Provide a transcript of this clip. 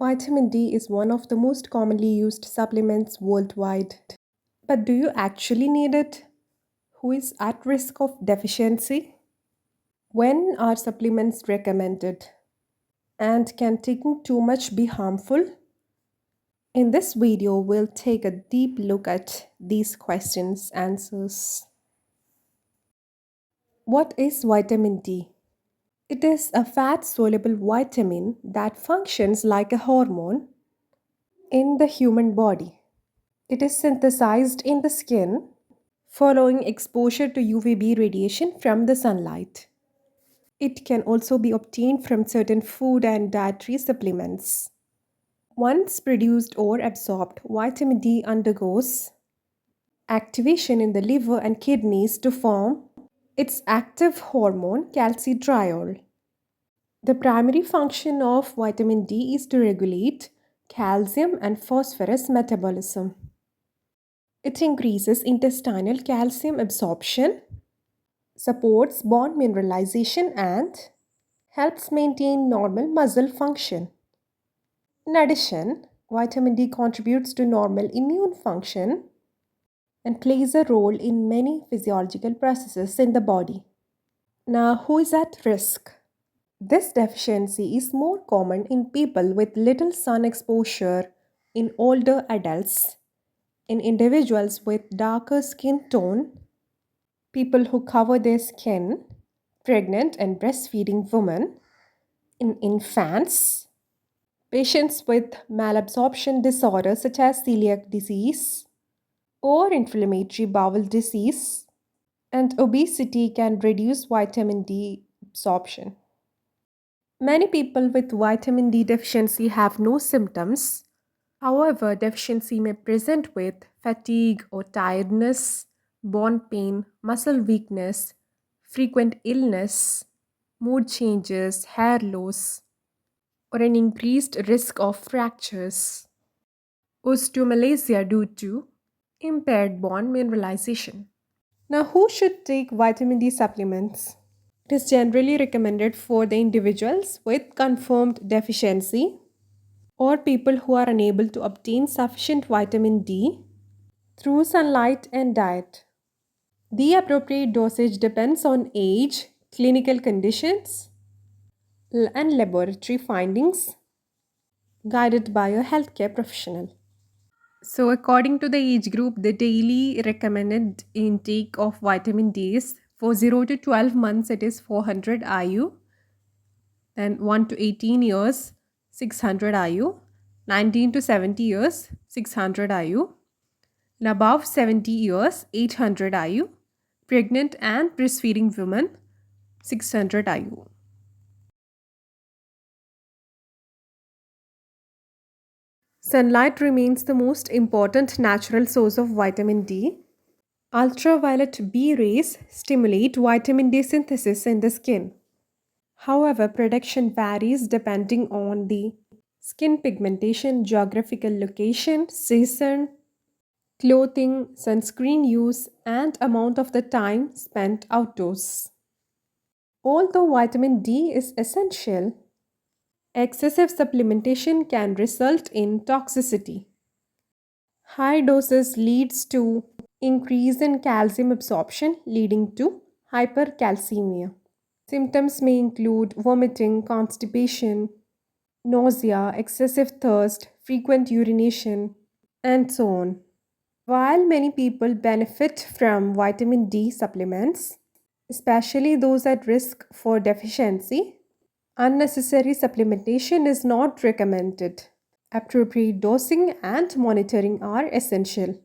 Vitamin D is one of the most commonly used supplements worldwide. But do you actually need it? Who is at risk of deficiency? When are supplements recommended? And can taking too much be harmful? In this video, we'll take a deep look at these questions' answers. What is vitamin D? It is a fat soluble vitamin that functions like a hormone in the human body. It is synthesized in the skin following exposure to UVB radiation from the sunlight. It can also be obtained from certain food and dietary supplements. Once produced or absorbed, vitamin D undergoes activation in the liver and kidneys to form its active hormone calcitriol. The primary function of vitamin D is to regulate calcium and phosphorus metabolism. It increases intestinal calcium absorption, supports bone mineralization, and helps maintain normal muscle function. In addition, vitamin D contributes to normal immune function and plays a role in many physiological processes in the body. Now, who is at risk? This deficiency is more common in people with little sun exposure, in older adults, in individuals with darker skin tone, people who cover their skin, pregnant and breastfeeding women, in infants, patients with malabsorption disorders such as celiac disease or inflammatory bowel disease, and obesity can reduce vitamin D absorption. Many people with vitamin D deficiency have no symptoms. However, deficiency may present with fatigue or tiredness, bone pain, muscle weakness, frequent illness, mood changes, hair loss, or an increased risk of fractures. Osteomalacia due to impaired bone mineralization. Now, who should take vitamin D supplements? It is generally recommended for the individuals with confirmed deficiency or people who are unable to obtain sufficient vitamin D through sunlight and diet. The appropriate dosage depends on age, clinical conditions, and laboratory findings guided by a healthcare professional. So, according to the age group, the daily recommended intake of vitamin D is for 0 to 12 months, it is 400 IU, then 1 to 18 years, 600 IU, 19 to 70 years, 600 IU, and above 70 years, 800 IU, pregnant and breastfeeding women, 600 IU. Sunlight remains the most important natural source of vitamin D. Ultraviolet B rays stimulate vitamin D synthesis in the skin. However, production varies depending on the skin pigmentation, geographical location, season, clothing, sunscreen use, and amount of the time spent outdoors. Although vitamin D is essential, excessive supplementation can result in toxicity. High doses leads to increase in calcium absorption leading to hypercalcemia. Symptoms may include vomiting, constipation, nausea, excessive thirst, frequent urination, and so on. While many people benefit from vitamin D supplements, especially those at risk for deficiency, unnecessary supplementation is not recommended. Appropriate dosing and monitoring are essential.